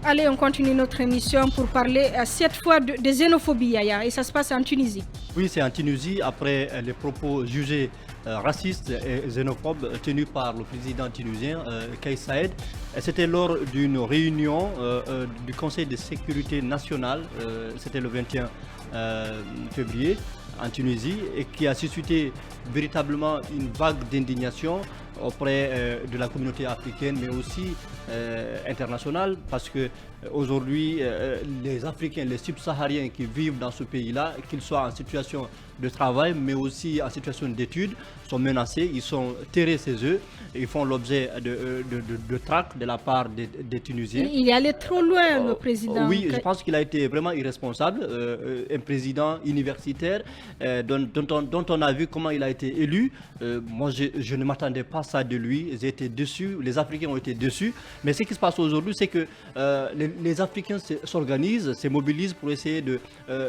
Allez, on continue notre émission pour parler cette fois de xénophobie, Yaya, et ça se passe en Tunisie. Oui, c'est en Tunisie, après les propos jugés racistes et xénophobes tenus par le président tunisien Kais Saïed. C'était lors d'une réunion du Conseil de sécurité nationale, c'était le 21 février en Tunisie, et qui a suscité véritablement une vague d'indignation auprès de la communauté africaine, mais aussi internationale, parce que aujourd'hui, les Africains, les subsahariens qui vivent dans ce pays-là, qu'ils soient en situation de travail, mais aussi en situation d'études, sont menacés, ils sont terrés chez eux, ils font l'objet de traques de la part des Tunisiens. Il est allé trop loin, le président. Oui, je pense qu'il a été vraiment irresponsable, un président universitaire dont on a vu comment il a été élu. Moi, je ne m'attendais pas à ça de lui, j'ai été déçu, les Africains ont été déçus, mais ce qui se passe aujourd'hui, c'est que les Africains s'organisent, se mobilisent pour essayer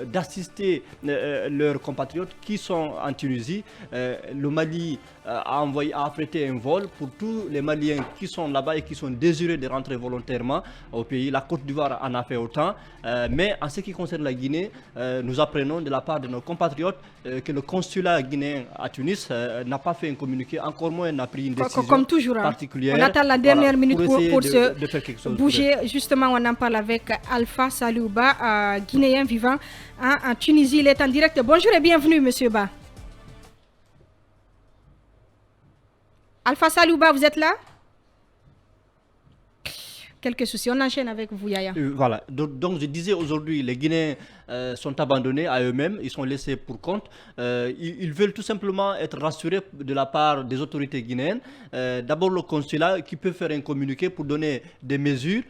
d'assister leurs compatriotes qui sont en Tunisie. Le Mali a affrété un vol pour tous les Maliens qui sont là-bas et qui sont désireux de rentrer volontairement au pays. La Côte d'Ivoire en a fait autant. Mais en ce qui concerne la Guinée, nous apprenons de la part de nos compatriotes que le consulat guinéen à Tunis n'a pas fait un communiqué, encore moins n'a pris une décision comme toujours, particulière. On attend la dernière minute pour de faire quelque chose bouger. Justement, on en parle avec Alpha Salouba, guinéen vivant en Tunisie. Il est en direct. Bonjour et bienvenue, monsieur Ba. Alpha Salouba, vous êtes là? Quelques soucis. On enchaîne avec vous, Yaya. Voilà. Donc, je disais aujourd'hui, les Guinéens sont abandonnés à eux-mêmes, ils sont laissés pour compte. Ils veulent tout simplement être rassurés de la part des autorités guinéennes. D'abord, le consulat qui peut faire un communiqué pour donner des mesures,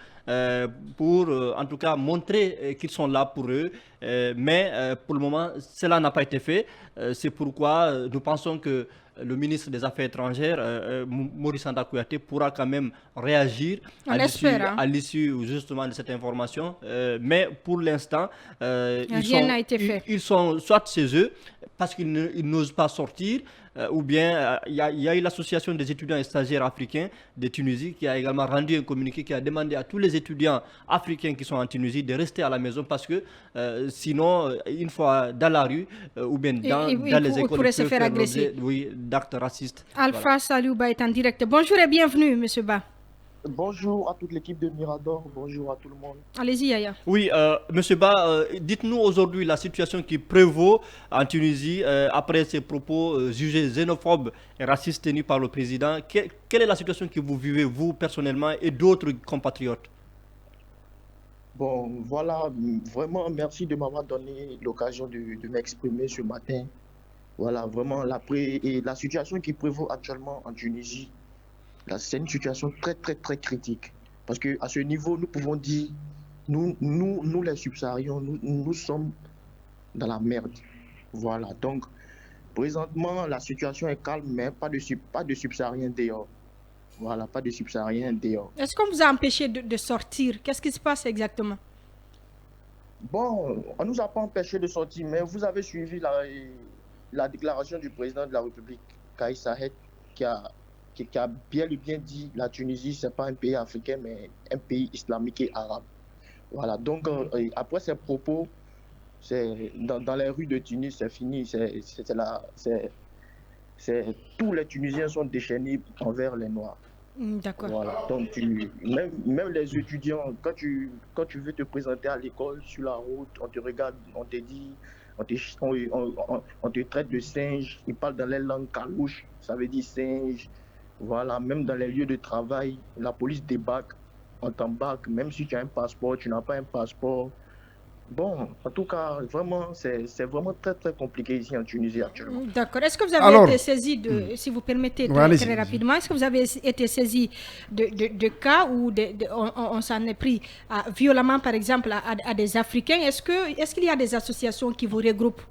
pour en tout cas montrer qu'ils sont là pour eux. Mais pour le moment, cela n'a pas été fait. C'est pourquoi nous pensons que le ministre des Affaires étrangères, Maurice Sanda Kouyaté, pourra quand même réagir à l'issue justement de cette information. Mais pour l'instant, rien n'a été fait. Ils sont soit chez eux parce qu'ils n'osent pas sortir, ou bien il y a eu l'association des étudiants et stagiaires africains de Tunisie qui a également rendu un communiqué qui a demandé à tous les étudiants africains qui sont en Tunisie de rester à la maison parce que sinon, une fois dans la rue ou bien dans les écoles, ils pourraient se faire agresser. Oui, d'actes racistes. Alpha Salouba est en direct. Bonjour et bienvenue, monsieur Ba. Bonjour à toute l'équipe de Mirador, bonjour à tout le monde. Allez-y, Yaya. Oui, monsieur Ba, dites-nous aujourd'hui la situation qui prévaut en Tunisie après ces propos jugés xénophobes et racistes tenus par le président. Quelle est la situation que vous vivez, vous, personnellement, et d'autres compatriotes? Bon, voilà, vraiment, merci de m'avoir donné l'occasion de m'exprimer ce matin. Voilà, vraiment, la situation qui prévaut actuellement en Tunisie, c'est une situation très, très, très critique. Parce qu'à ce niveau, nous pouvons dire, nous les subsahariens, nous sommes dans la merde. Voilà, donc, présentement, la situation est calme, mais pas de subsahariens dehors. Voilà, pas de subsahariens dehors. Est-ce qu'on vous a empêché de sortir? Qu'est-ce qui se passe exactement? Bon, on ne nous a pas empêché de sortir, mais vous avez suivi la déclaration du président de la République, Kais Saïed, qui a bien et bien dit la Tunisie, ce n'est pas un pays africain, mais un pays islamique et arabe. Voilà, donc après ces propos, dans les rues de Tunis, c'est fini. Tous les Tunisiens sont déchaînés envers les Noirs. D'accord. Voilà, donc même les étudiants, quand tu veux te présenter à l'école, sur la route, on te regarde, on te dit, on te traite de singe, ils parlent dans les langues kalouches, ça veut dire singe. Voilà, même dans les lieux de travail, la police débarque, on t'embarque, même si tu as un passeport, tu n'as pas un passeport. Bon, en tout cas, vraiment, c'est vraiment très, très compliqué ici en Tunisie actuellement. D'accord. Est-ce que vous avez été saisi si vous permettez très rapidement, est-ce que vous avez été saisi de cas où on s'en est pris violemment, par exemple, à des Africains? Est-ce qu'il y a des associations qui vous regroupent?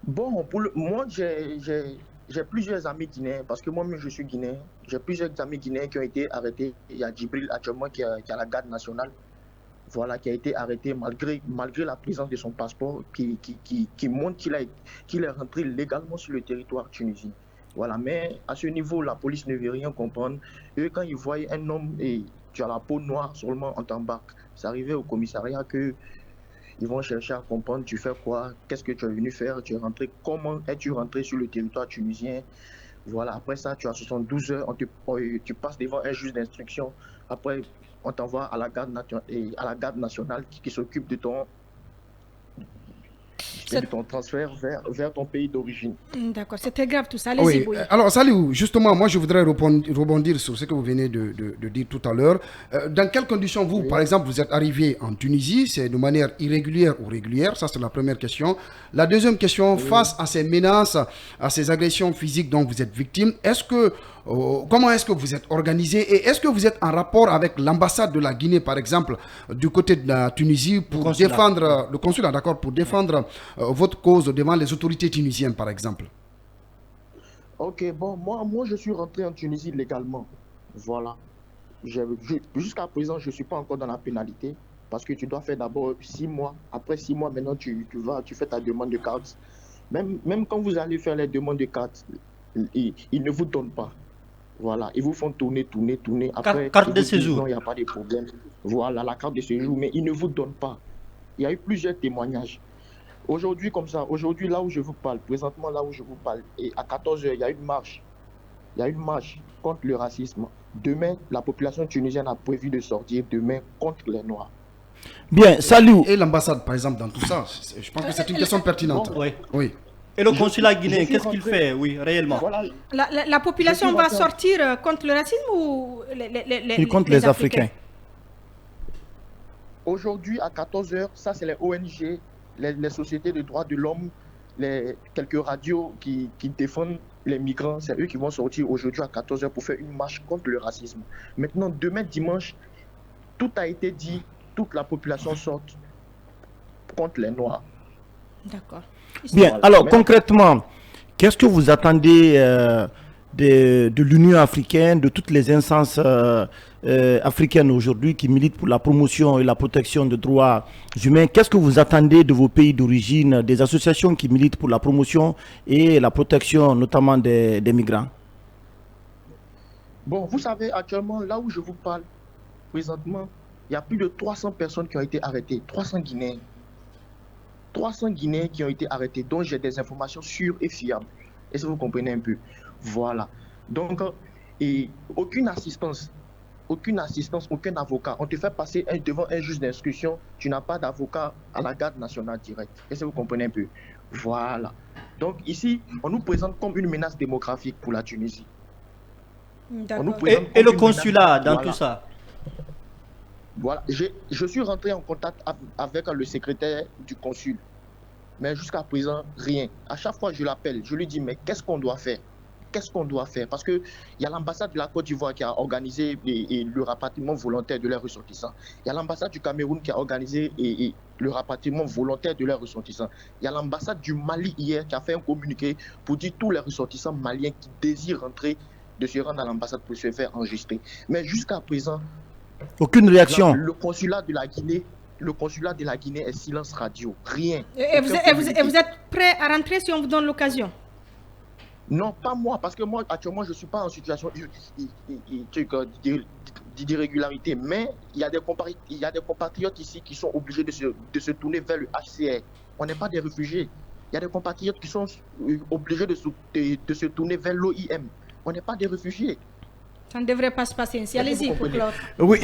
Bon, moi, j'ai plusieurs amis guinéens, parce que moi-même, je suis guinéen. J'ai plusieurs amis guinéens qui ont été arrêtés. Il y a Djibril actuellement qui est à la garde nationale. Voilà, qui a été arrêté malgré la présence de son passeport qui montre qu'il est rentré légalement sur le territoire tunisien. Voilà, mais à ce niveau, la police ne veut rien comprendre. Eux, quand ils voient un homme tu as la peau noire, seulement on t'embarque. C'est arrivé au commissariat que ils vont chercher à comprendre tu fais quoi, qu'est-ce que tu es venu faire, tu es rentré, comment es-tu rentré sur le territoire tunisien. Voilà, après ça, tu as 72 heures, tu passes devant un juge d'instruction. Après, on t'envoie à la garde nationale qui s'occupe de ton transfert vers ton pays d'origine. D'accord, c'est très grave tout ça. Allez-y, oui. Alors, Saliou, justement, moi, je voudrais rebondir sur ce que vous venez de dire tout à l'heure. Dans quelles conditions, vous, par exemple, vous êtes arrivé en Tunisie? C'est de manière irrégulière ou régulière? Ça, c'est la première question. La deuxième question, face à ces menaces, à ces agressions physiques dont vous êtes victime, comment est-ce que vous êtes organisé et est-ce que vous êtes en rapport avec l'ambassade de la Guinée, par exemple, du côté de la Tunisie, pour défendre, le consulat, d'accord, pour défendre votre cause devant les autorités tunisiennes, par exemple? Ok, bon, moi, je suis rentré en Tunisie légalement. Voilà. Jusqu'à présent, je ne suis pas encore dans la pénalité parce que tu dois faire d'abord 6 mois. Après 6 mois, maintenant, tu fais ta demande de carte. Même quand vous allez faire les demandes de carte, ils ne vous donnent pas. Voilà, ils vous font tourner. Après, carte de séjour. Non, il n'y a pas de problème. Voilà, la carte de séjour, mais ils ne vous donnent pas. Il y a eu plusieurs témoignages. Aujourd'hui, comme ça, aujourd'hui, là où je vous parle, présentement, là où je vous parle, et à 14 h, il y a une marche. Il y a une marche contre le racisme. Demain, la population tunisienne a prévu de sortir demain contre les Noirs. Bien, salut. Et l'ambassade, par exemple, dans tout ça, je pense que c'est une question pertinente. Bon, oui. Et le consulat guinéen, qu'est-ce qu'il fait, oui, réellement? Voilà. La population va sortir contre le racisme ou contre les Africains? Aujourd'hui, à 14 h, ça, c'est les ONG, les sociétés de droits de l'homme, quelques radios qui défendent les migrants. C'est eux qui vont sortir aujourd'hui à 14 h pour faire une marche contre le racisme. Maintenant, demain, dimanche, tout a été dit, toute la population sort contre les Noirs. D'accord. Bien, voilà. Alors concrètement, qu'est-ce que vous attendez de l'Union africaine, de toutes les instances africaines aujourd'hui qui militent pour la promotion et la protection des droits humains? Qu'est-ce que vous attendez de vos pays d'origine, des associations qui militent pour la promotion et la protection notamment des migrants? Bon, vous savez, actuellement, là où je vous parle, présentement, il y a plus de 300 personnes qui ont été arrêtées, 300 Guinéens. 300 Guinéens qui ont été arrêtés, dont j'ai des informations sûres et fiables. Est-ce que vous comprenez un peu? Voilà. Donc, aucune assistance, aucun avocat. On te fait passer devant un juge d'instruction, tu n'as pas d'avocat à la garde nationale directe. Est-ce que vous comprenez un peu? Voilà. Donc ici, on nous présente comme une menace démographique pour la Tunisie. Et le consulat dans tout ça? Voilà, je suis rentré en contact avec le secrétaire du consul, mais jusqu'à présent, rien. À chaque fois, je l'appelle, je lui dis, mais qu'est-ce qu'on doit faire? Qu'est-ce qu'on doit faire? Parce qu'il y a l'ambassade de la Côte d'Ivoire qui a organisé le rapatriement volontaire de leurs ressortissants. Il y a l'ambassade du Cameroun qui a organisé le rapatriement volontaire de leurs ressortissants. Il y a l'ambassade du Mali hier qui a fait un communiqué pour dire tous les ressortissants maliens qui désirent rentrer de se rendre à l'ambassade pour se faire enregistrer. Mais jusqu'à présent, aucune réaction. Le consulat de la Guinée est silence radio. Rien. Et vous êtes prêt à rentrer si on vous donne l'occasion? Non, pas moi, parce que moi, actuellement, je ne suis pas en situation d'irrégularité. Mais il y a des compatriotes ici qui sont obligés de se tourner vers le HCR. On n'est pas des réfugiés. Il y a des compatriotes qui sont obligés de se tourner vers l'OIM. On n'est pas des réfugiés. Ça ne devrait pas se passer ainsi. Allez-y pour clore. Oui,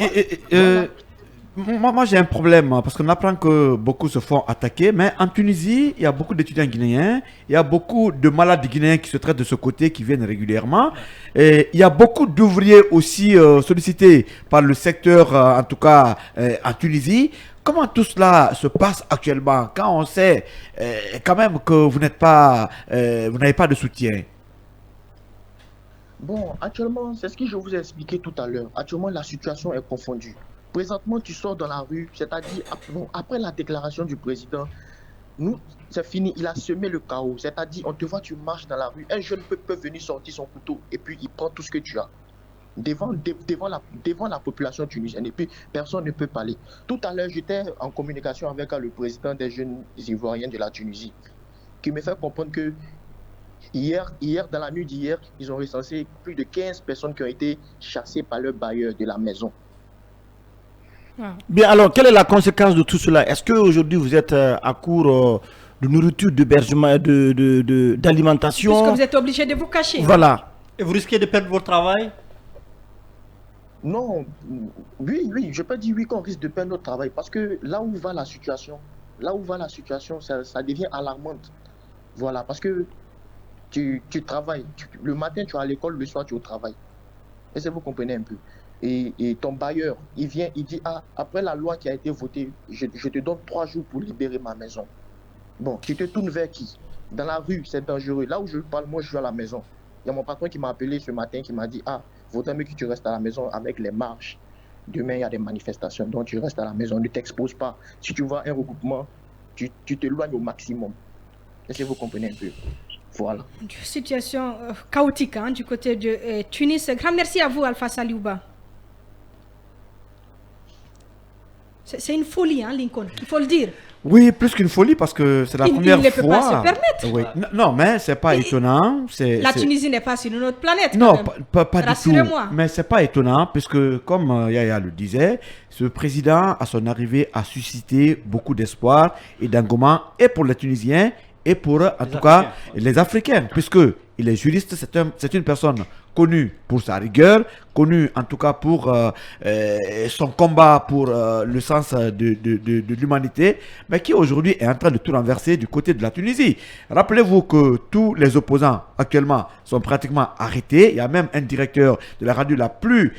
moi j'ai un problème parce qu'on apprend que beaucoup se font attaquer, mais en Tunisie, il y a beaucoup d'étudiants guinéens, il y a beaucoup de malades guinéens qui se traitent de ce côté, qui viennent régulièrement. Et il y a beaucoup d'ouvriers aussi sollicités par le secteur, en tout cas en Tunisie. Comment tout cela se passe actuellement quand on sait quand même que vous n'avez pas de soutien? Bon, actuellement, c'est ce que je vous ai expliqué tout à l'heure. Actuellement, la situation est confondue. Présentement, tu sors dans la rue, c'est-à-dire, après la déclaration du président, c'est fini, il a semé le chaos. C'est-à-dire, on te voit, tu marches dans la rue, un jeune peut venir sortir son couteau et puis il prend tout ce que tu as. Devant la population tunisienne, et puis personne ne peut parler. Tout à l'heure, j'étais en communication avec le président des jeunes Ivoiriens de la Tunisie, qui me fait comprendre que Hier, dans la nuit d'hier, ils ont recensé plus de 15 personnes qui ont été chassées par leur bailleur de la maison. Bien, alors, quelle est la conséquence de tout cela? Est-ce qu'aujourd'hui, vous êtes à court de nourriture, d'hébergement, d'alimentation? Puisque vous êtes obligé de vous cacher. Voilà. Et vous risquez de perdre votre travail? Non, oui, je peux dire oui qu'on risque de perdre notre travail parce que là où va la situation, ça devient alarmante. Voilà, parce que tu travailles, le matin tu es à l'école, le soir tu es au travail. Est-ce que vous comprenez un peu? Et ton bailleur, il vient, il dit, ah, après la loi qui a été votée, je te donne 3 jours pour libérer ma maison. Bon, tu te tournes vers qui? Dans la rue, c'est dangereux. Là où je parle, moi je suis à la maison. Il y a mon patron qui m'a appelé ce matin, qui m'a dit, ah, vaudrait mieux que tu restes à la maison avec les marches. Demain, il y a des manifestations, donc tu restes à la maison, ne t'expose pas. Si tu vois un regroupement, tu t'éloignes au maximum. Est-ce que vous comprenez un peu? Voilà. Situation chaotique du côté de Tunis. Grand merci à vous, Alpha Saliouba. C'est une folie, Lincoln, il faut le dire. Oui, plus qu'une folie, parce que c'est la première fois. Il ne peut pas se permettre. Oui. Non, mais c'est pas étonnant. La Tunisie n'est pas sur une autre planète. Non, pas du tout. Rassurez-moi. Mais c'est pas étonnant, puisque, comme Yaya le disait, ce président, à son arrivée, a suscité beaucoup d'espoir et d'engouement, et pour les Tunisiens, et pour, en tout cas, les Africains, puisque il est juriste, c'est une personne connue pour sa rigueur, connue en tout cas pour son combat pour le sens de l'humanité, mais qui aujourd'hui est en train de tout renverser du côté de la Tunisie. Rappelez-vous que tous les opposants actuellement sont pratiquement arrêtés. Il y a même un directeur de la radio la plus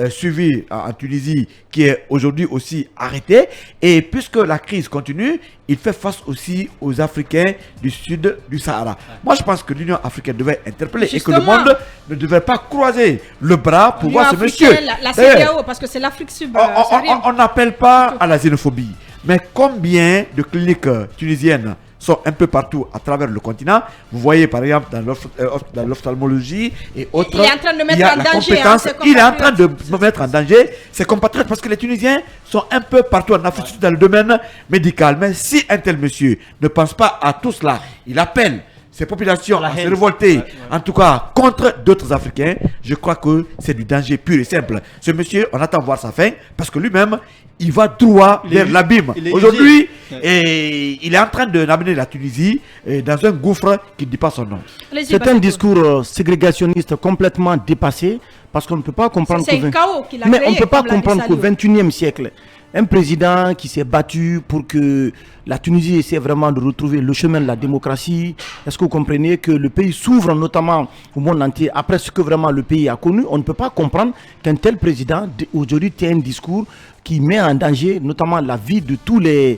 suivie en Tunisie qui est aujourd'hui aussi arrêté. Et puisque la crise continue, il fait face aussi aux Africains du sud du Sahara. Moi, je pense que l'Union africaine devait interpeller et que le monde ne devait pas croiser le bras pour voir ce monsieur. La CEDEAO, parce que c'est l'Afrique subsaharienne. On n'appelle pas à la xénophobie, mais combien de cliniques tunisiennes sont un peu partout à travers le continent? Vous voyez par exemple dans l'ophtalmologie et autres. Il est en train de mettre en danger. Il est en train de mettre en danger ses compatriotes parce que les Tunisiens sont un peu partout en Afrique dans le domaine médical. Mais si un tel monsieur ne pense pas à tout cela, il appelle ces populations à se révolter, en tout cas contre d'autres Africains, je crois que c'est du danger pur et simple. Ce monsieur, on attend voir sa fin, parce que lui-même, il va droit vers l'abîme. Aujourd'hui, il est en train d'amener la Tunisie dans un gouffre qui ne dit pas son nom. C'est un discours ségrégationniste complètement dépassé, parce qu'on ne peut pas comprendre c'est un chaos qu'il a mais créé, on ne peut pas comprendre qu'au XXIe siècle, un président qui s'est battu pour que la Tunisie essaie vraiment de retrouver le chemin de la démocratie. Est-ce que vous comprenez que le pays s'ouvre notamment au monde entier après ce que vraiment le pays a connu? On ne peut pas comprendre qu'un tel président aujourd'hui tient un discours qui met en danger notamment la vie de tous les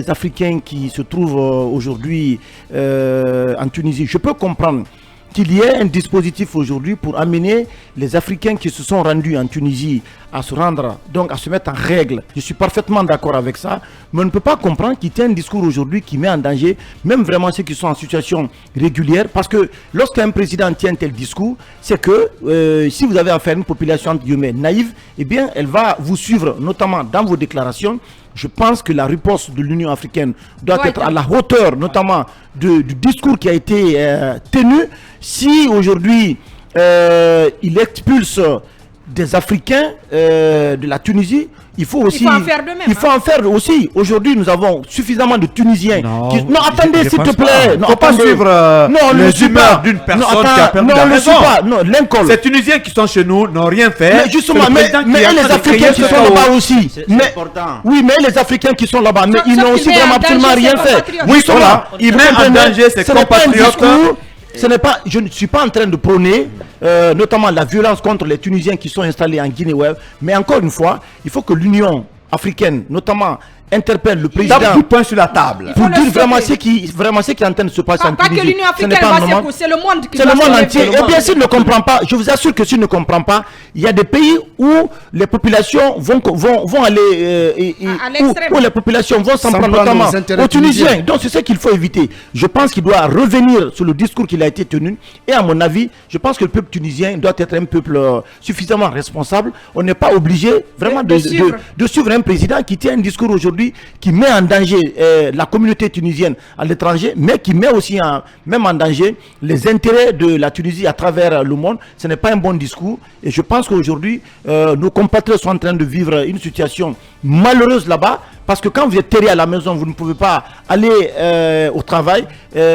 Africains qui se trouvent aujourd'hui en Tunisie. Je peux comprendre qu'il y ait un dispositif aujourd'hui pour amener les Africains qui se sont rendus en Tunisie à se rendre, donc à se mettre en règle. Je suis parfaitement d'accord avec ça, mais on ne peut pas comprendre qu'il y ait un discours aujourd'hui qui met en danger même vraiment ceux qui sont en situation régulière, parce que lorsqu'un président tient un tel discours, c'est que si vous avez affaire à une population entre guillemets naïve, eh bien elle va vous suivre notamment dans vos déclarations. Je pense que la riposte de l'Union africaine doit être à la hauteur notamment du discours qui a été tenu. Si aujourd'hui il expulse des Africains de la Tunisie, il faut aussi. Il faut en faire de même. Il faut en faire aussi. Aujourd'hui, nous avons suffisamment de Tunisiens. Non, Attendez, s'il te plaît. Il ne faut pas suivre les humeurs d'une personne qui a perdu la raison. Non, Lincoln. Ces Tunisiens qui sont chez nous n'ont rien fait. Mais justement, mais les Africains qui sont là-bas aussi. Oui, mais les Africains qui sont là-bas, mais ils n'ont aussi vraiment absolument rien fait. Oui, ils sont là. Ils mettent en danger ses compatriotes. Je ne suis pas en train de prôner notamment la violence contre les Tunisiens qui sont installés en Guinée-Ouest, mais encore une fois, il faut que l'Union africaine, notamment, interpelle le président du point sur la table pour dire vraiment ce qui est en train de se passer en Tunisie. Pas que l'Union africaine va c'est le monde qui c'est le monde entier. Et bien s'il ne comprend pas, je vous assure que s'il ne comprend pas, il y a des pays où les populations vont aller où les populations vont s'en prendre notamment aux Tunisiens. Donc c'est ce qu'il faut éviter. Je pense qu'il doit revenir sur le discours qu'il a été tenu. Et à mon avis, je pense que le peuple tunisien doit être un peuple suffisamment responsable. On n'est pas obligé vraiment de suivre un président qui tient un discours aujourd'hui aujourd'hui qui met en danger la communauté tunisienne à l'étranger, mais qui met aussi même en danger les intérêts de la Tunisie à travers le monde. Ce n'est pas un bon discours. Et je pense qu'aujourd'hui, nos compatriotes sont en train de vivre une situation malheureuse là-bas. Parce que quand vous êtes terré à la maison, vous ne pouvez pas aller au travail.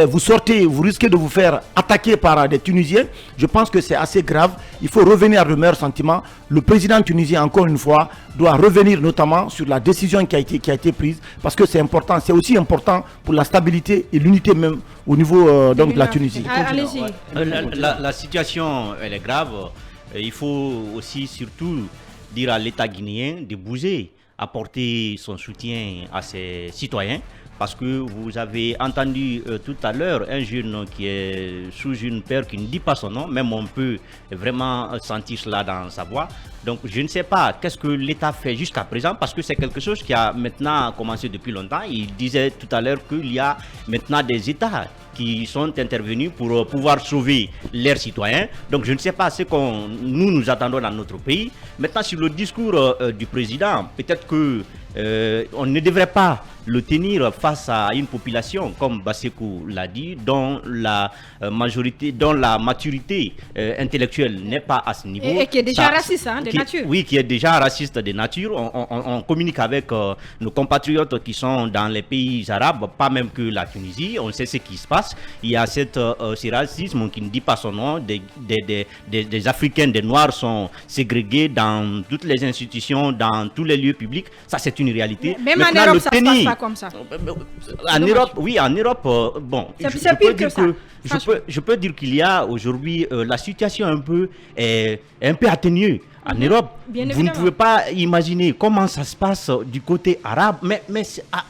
Vous sortez, vous risquez de vous faire attaquer par des Tunisiens. Je pense que c'est assez grave. Il faut revenir à le meilleur sentiment. Le président tunisien, encore une fois, doit revenir notamment sur la décision qui a été prise. Parce que c'est important. C'est aussi important pour la stabilité et l'unité même au niveau donc, de la Tunisie. Allez-y. La situation, elle est grave. Il faut aussi surtout dire à l'État guinéen de bouger, apporter son soutien à ses citoyens, parce que vous avez entendu tout à l'heure un jeune qui est sous une peur qui ne dit pas son nom, même on peut vraiment sentir cela dans sa voix. Donc je ne sais pas qu'est-ce que l'État fait jusqu'à présent, parce que c'est quelque chose qui a maintenant commencé depuis longtemps. Il disait tout à l'heure qu'il y a maintenant des États qui sont intervenus pour pouvoir sauver leurs citoyens. Donc je ne sais pas ce que nous attendons dans notre pays. Maintenant, sur le discours du président, peut-être que on ne devrait pas le tenir face à une population, comme Bassekou l'a dit, dont la majorité, dont la maturité intellectuelle n'est pas à ce niveau. Et qui est déjà raciste de nature. Oui, qui est déjà raciste de nature. On communique avec nos compatriotes qui sont dans les pays arabes, pas même que la Tunisie. On sait ce qui se passe. Il y a ce racisme qui ne dit pas son nom. Des Africains, des Noirs sont ségrégés dans toutes les institutions, dans tous les lieux publics. Ça, c'est une réalité. Même en Europe, ça ne se passe pas comme ça. En Europe, oui, en Europe, bon. C'est pire que ça. Je peux dire qu'il y a aujourd'hui la situation est un peu atténuée. En Europe, vous ne pouvez pas imaginer comment ça se passe du côté arabe, mais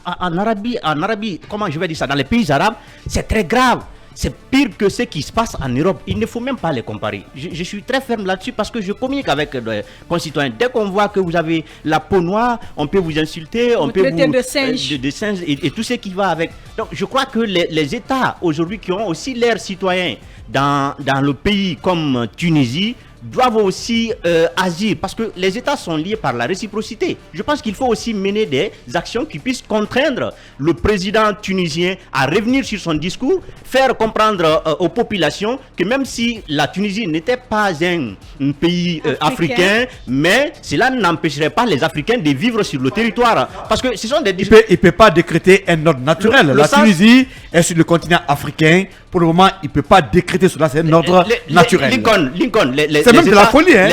en Arabie, comment je vais dire ça, dans les pays arabes, c'est très grave. C'est pire que ce qui se passe en Europe. Il ne faut même pas les comparer. Je suis très ferme là-dessus parce que je communique avec les concitoyens. Dès qu'on voit que vous avez la peau noire, on peut vous insulter, on peut vous de singe, de singe et tout ce qui va avec. Donc je crois que les États aujourd'hui qui ont aussi leurs citoyens dans le pays comme Tunisie doivent aussi agir, parce que les États sont liés par la réciprocité. Je pense qu'il faut aussi mener des actions qui puissent contraindre le président tunisien à revenir sur son discours, faire comprendre aux populations que même si la Tunisie n'était pas un pays africain, mais cela n'empêcherait pas les Africains de vivre sur le territoire. Parce que ce sont des il ne peut pas décréter un ordre naturel. La Tunisie est sur le continent africain. Pour le moment, il ne peut pas décréter cela, c'est un ordre naturel. Lincoln, c'est même de la folie. Hein,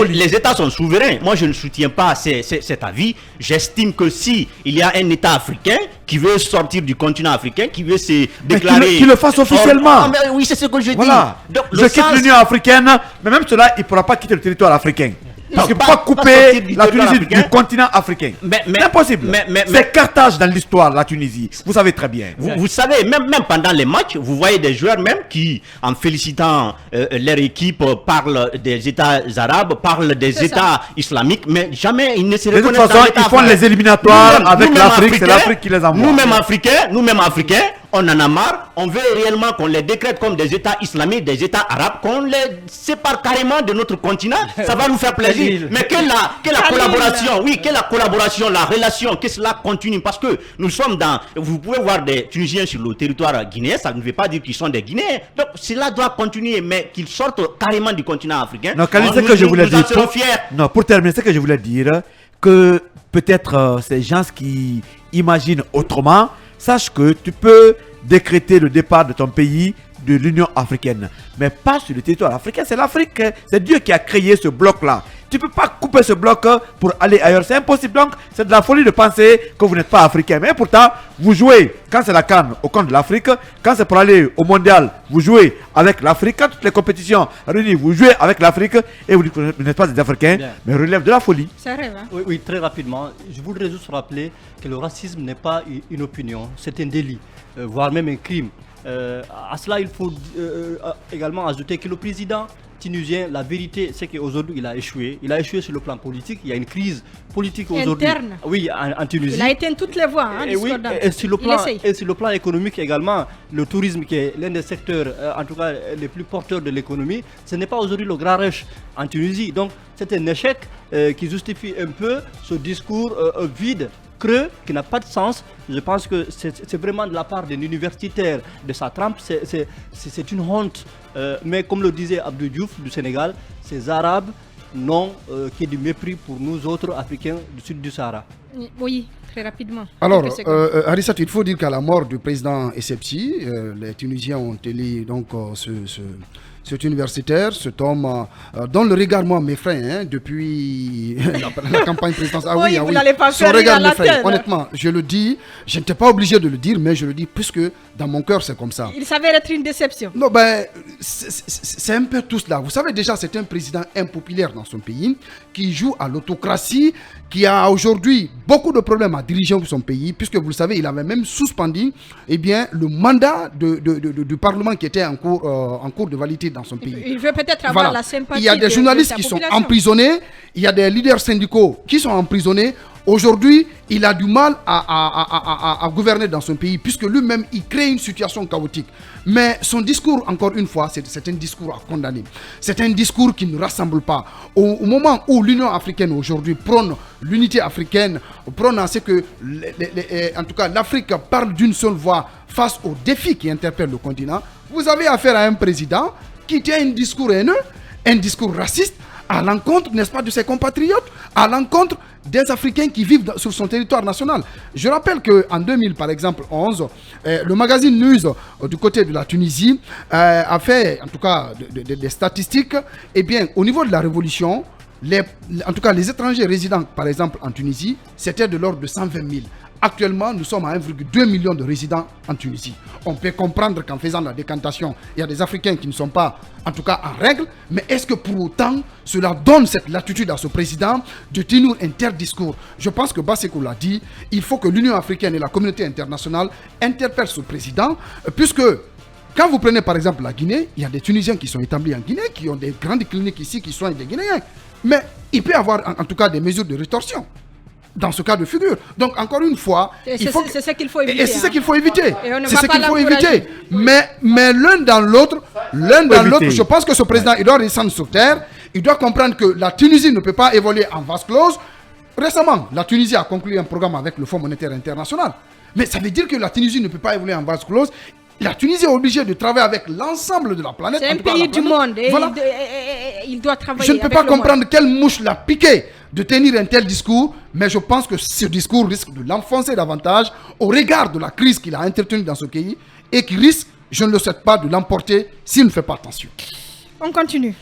les États sont souverains. Moi, je ne soutiens pas cet avis. J'estime que si il y a un État africain qui veut sortir du continent africain, qui veut se déclarer... Qu'il le fasse officiellement. Oui, c'est ce que je dis. Donc, je quitte l'Union africaine, mais même cela, il ne pourra pas quitter le territoire africain. Parce qu'il ne peut pas couper la Tunisie du continent africain. C'est impossible. C'est Carthage dans l'histoire, la Tunisie. Vous savez très bien. Vous savez, même pendant les matchs, vous voyez des joueurs même qui, en félicitant leur équipe, parlent des États arabes, parlent des États islamiques, mais jamais ils ne se reconnaissent. De toute façon, ils font les éliminatoires avec l'Afrique. C'est l'Afrique qui les envoie. Nous-mêmes Africains, on en a marre. On veut réellement qu'on les décrète comme des États islamiques, des États arabes, qu'on les sépare carrément de notre continent. Ça va nous faire plaisir. Mais que la collaboration, que la collaboration, la relation, que cela continue. Parce que nous sommes dans... Vous pouvez voir des Tunisiens sur le territoire guinéen, ça ne veut pas dire qu'ils sont des Guinéens. Donc cela doit continuer, mais qu'ils sortent carrément du continent africain. Non, c'est ce que je voulais dire. Pour terminer, ce que je voulais dire, que peut-être ces gens qui imaginent autrement, sache que tu peux décréter le départ de ton pays de l'Union africaine, mais pas sur le territoire africain. C'est l'Afrique, c'est Dieu qui a créé ce bloc-là. Tu ne peux pas couper ce bloc pour aller ailleurs, c'est impossible. Donc c'est de la folie de penser que vous n'êtes pas africain. Mais pourtant, vous jouez, quand c'est la CAN, au compte de l'Afrique. Quand c'est pour aller au mondial, vous jouez avec l'Afrique. Quand toutes les compétitions réunies, vous jouez avec l'Afrique. Et vous dites que vous n'êtes pas des Africains, mais relève de la folie. Ça rêve, hein? Oui, très rapidement. Je voudrais juste rappeler que le racisme n'est pas une opinion, c'est un délit, voire même un crime. À cela, il faut également ajouter que le président tunisien, la vérité, c'est qu'aujourd'hui, il a échoué. Il a échoué sur le plan politique. Il y a une crise politique aujourd'hui. Interne. Oui, en Tunisie. Il a éteint toutes les voies. Hein, et sur le plan économique également, le tourisme qui est l'un des secteurs, en tout cas, les plus porteurs de l'économie, ce n'est pas aujourd'hui le grand rush en Tunisie. Donc, c'est un échec qui justifie un peu ce discours vide creux, qui n'a pas de sens. Je pense que c'est vraiment de la part d'un universitaire de sa trempe, c'est une honte. Mais comme le disait Abdou Diouf du Sénégal, ces Arabes n'ont que du mépris pour nous autres Africains du sud du Sahara. Oui, très rapidement. Alors, Arissat, il faut dire qu'à la mort du président Essebsi, les Tunisiens ont élu donc cet universitaire, cet homme dont le regard moi m'effraie depuis la campagne présidentielle. Ah oui, vous n'allez pas son regard m'effraie. Honnêtement, je le dis, je n'étais pas obligé de le dire, mais je le dis puisque dans mon cœur c'est comme ça. Il s'avère être une déception. Non, ben, c'est un peu tout cela. Vous savez déjà, c'est un président impopulaire dans son pays, qui joue à l'autocratie, qui a aujourd'hui beaucoup de problèmes à diriger son pays, puisque vous le savez, il avait même suspendu le mandat du Parlement qui était en cours de validité dans son pays. Il veut peut-être avoir la sympathie. Il y a des journalistes qui sont emprisonnés, il y a des leaders syndicaux qui sont emprisonnés. Aujourd'hui, il a du mal à gouverner dans son pays, puisque lui-même, il crée une situation chaotique. Mais son discours, encore une fois, c'est un discours à condamner. C'est un discours qui ne rassemble pas. Au moment où l'Union africaine aujourd'hui prône l'unité africaine, prône à ce que, en tout cas, l'Afrique parle d'une seule voix face aux défis qui interpellent le continent, vous avez affaire à un président qui tient un discours haineux, un discours raciste, à l'encontre, n'est-ce pas, de ses compatriotes, à l'encontre des Africains qui vivent sur son territoire national. Je rappelle qu'en 2000, par exemple, 11, le magazine News du côté de la Tunisie a fait, en tout cas, des statistiques. Eh bien, au niveau de la révolution, en tout cas, les étrangers résidant, par exemple, en Tunisie, c'était de l'ordre de 120 000. Actuellement, nous sommes à 1,2 million de résidents en Tunisie. On peut comprendre qu'en faisant la décantation, il y a des Africains qui ne sont pas, en tout cas, en règle. Mais est-ce que pour autant, cela donne cette latitude à ce président de tenir un tel discours? Je pense que Bassekou l'a dit, il faut que l'Union africaine et la communauté internationale interpellent ce président, puisque quand vous prenez par exemple la Guinée, il y a des Tunisiens qui sont établis en Guinée, qui ont des grandes cliniques ici, qui soignent des Guinéens. Mais il peut y avoir en tout cas des mesures de rétorsion dans ce cas de figure. Donc, encore une fois, c'est ce qu'il faut éviter. Et c'est ce qu'il faut éviter. C'est ce qu'il faut éviter. Mais l'un dans l'autre, je pense que ce président, il doit descendre sur terre. Il doit comprendre que la Tunisie ne peut pas évoluer en vase clos. Récemment, la Tunisie a conclu un programme avec le Fonds monétaire international. Mais ça veut dire que la Tunisie ne peut pas évoluer en vase clos. La Tunisie est obligée de travailler avec l'ensemble de la planète. C'est un pays du monde et voilà. Il doit travailler. Je ne peux pas comprendre quelle mouche l'a piqué de tenir un tel discours, mais je pense que ce discours risque de l'enfoncer davantage au regard de la crise qu'il a entretenue dans ce pays et qui risque, je ne le souhaite pas, de l'emporter s'il ne fait pas attention. On continue.